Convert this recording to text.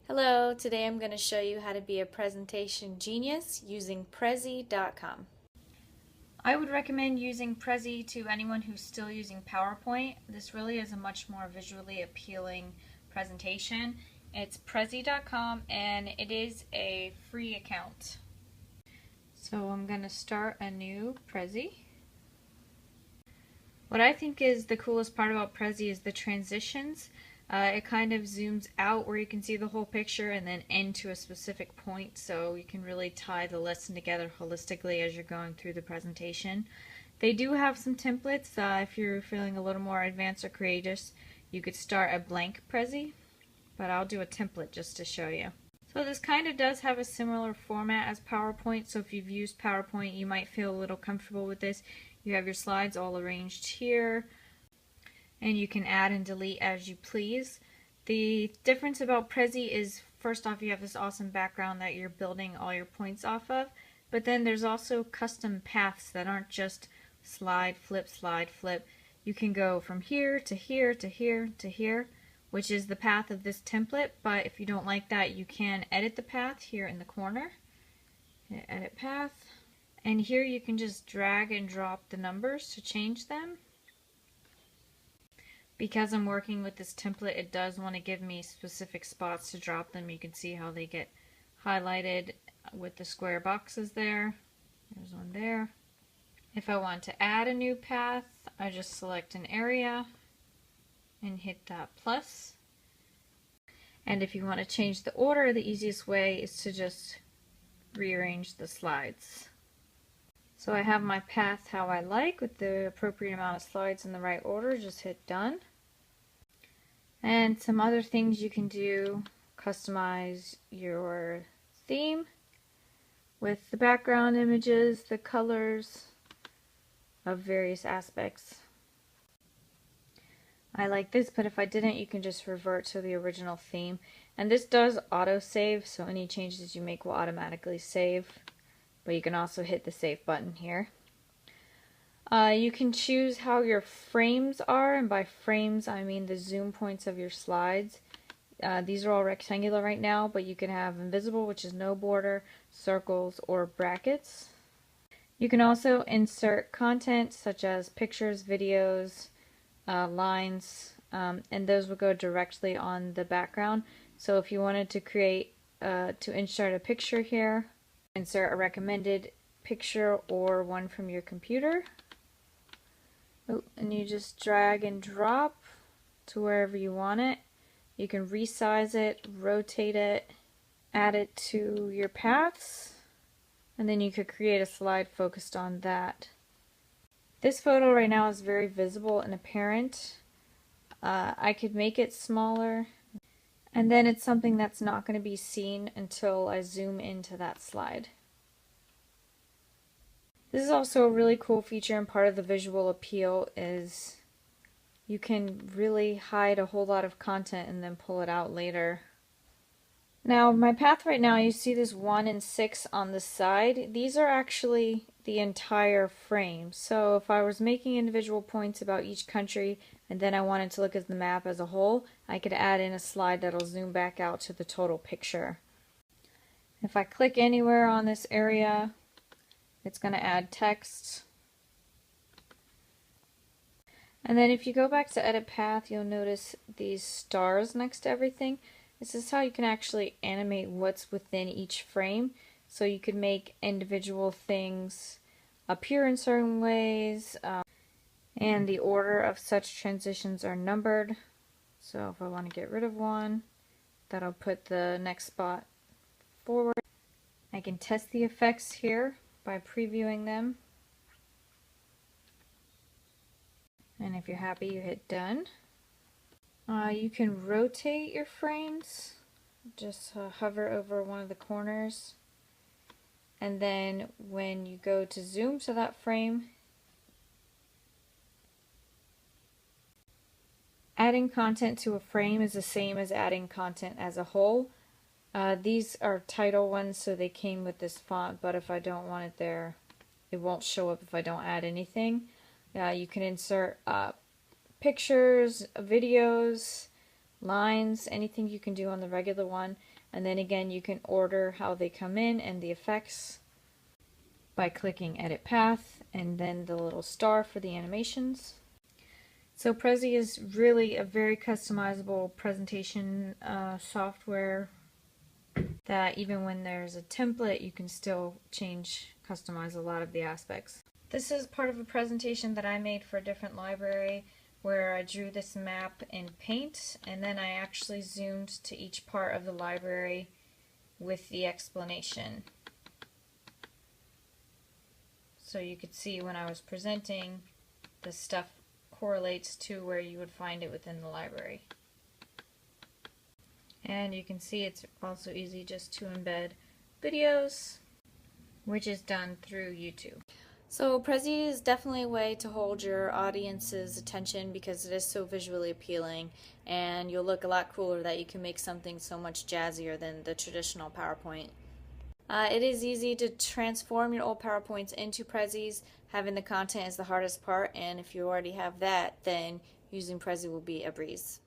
Hello, today I'm going to show you how to be a presentation genius using Prezi.com. I would recommend using Prezi to anyone who's still using PowerPoint. This really is a much more visually appealing presentation. It's Prezi.com and it is a free account. So I'm going to start a new Prezi. What I think is the coolest part about Prezi is the transitions. It kind of zooms out where you can see the whole picture and then end to a specific point, so you can really tie the lesson together holistically as you're going through the presentation. They do have some templates. If you're feeling a little more advanced or courageous, you could start a blank Prezi, but I'll do a template just to show you. So this kind of does have a similar format as PowerPoint, so if you've used PowerPoint you might feel a little comfortable with this. You have your slides all arranged here, and you can add and delete as you please. The difference about Prezi is, first off, you have this awesome background that you're building all your points off of, but then there's also custom paths that aren't just slide, flip, slide, flip. You can go from here to here to here to here, which is the path of this template, but if you don't like that, you can edit the path here in the corner. Edit path. And here you can just drag and drop the numbers to change them. Because I'm working with this template, it does want to give me specific spots to drop them. You can see how they get highlighted with the square boxes there. There's one there. If I want to add a new path, I just select an area and hit that plus. And if you want to change the order, the easiest way is to just rearrange the slides. So I have my path how I like with the appropriate amount of slides in the right order. Just hit done. And some other things you can do: customize your theme with the background images, the colors of various aspects. I like this, but if I didn't, you can just revert to the original theme. And this does auto-save, so any changes you make will automatically save. But you can also hit the save button here. You can choose how your frames are, and by frames I mean the zoom points of your slides. These are all rectangular right now, but you can have invisible, which is no border, circles, or brackets. You can also insert content such as pictures, videos, lines, and those will go directly on the background. So if you wanted to create, to insert a picture here, insert a recommended picture or one from your computer. And you just drag and drop to wherever you want it. You can resize it, rotate it, add it to your paths, and then you could create a slide focused on that. This photo right now is very visible and apparent. I could make it smaller, and then it's something that's not going to be seen until I zoom into that slide. This is also a really cool feature, and part of the visual appeal is you can really hide a whole lot of content and then pull it out later. Now my path right now, you see this 1 and 6 on the side. These are actually the entire frame. So if I was making individual points about each country and then I wanted to look at the map as a whole, I could add in a slide that'll zoom back out to the total picture. If I click anywhere on this area, it's going to add text. And then if you go back to edit path, you'll notice these stars next to everything. This is how you can actually animate what's within each frame. So you could make individual things appear in certain ways, and the order of such transitions are numbered. So if I want to get rid of one, that'll put the next spot forward. I can test the effects here by previewing them. And if you're happy, you hit done. You can rotate your frames. Just hover over one of the corners. And then when you go to zoom to that frame, adding content to a frame is the same as adding content as a whole. These are title ones, so they came with this font, but if I don't want it there, it won't show up if I don't add anything. You can insert pictures, videos, lines, anything you can do on the regular one. And then again, you can order how they come in and the effects by clicking Edit Path and then the little star for the animations. So Prezi is really a very customizable presentation software that even when there's a template, you can still customize a lot of the aspects. This is part of a presentation that I made for a different library where I drew this map in Paint, and then I actually zoomed to each part of the library with the explanation. So you could see when I was presenting, the stuff correlates to where you would find it within the library. And you can see it's also easy just to embed videos, which is done through YouTube. So Prezi is definitely a way to hold your audience's attention because it is so visually appealing, and you'll look a lot cooler that you can make something so much jazzier than the traditional PowerPoint. It is easy to transform your old PowerPoints into Prezis. Having the content is the hardest part, and if you already have that, then using Prezi will be a breeze.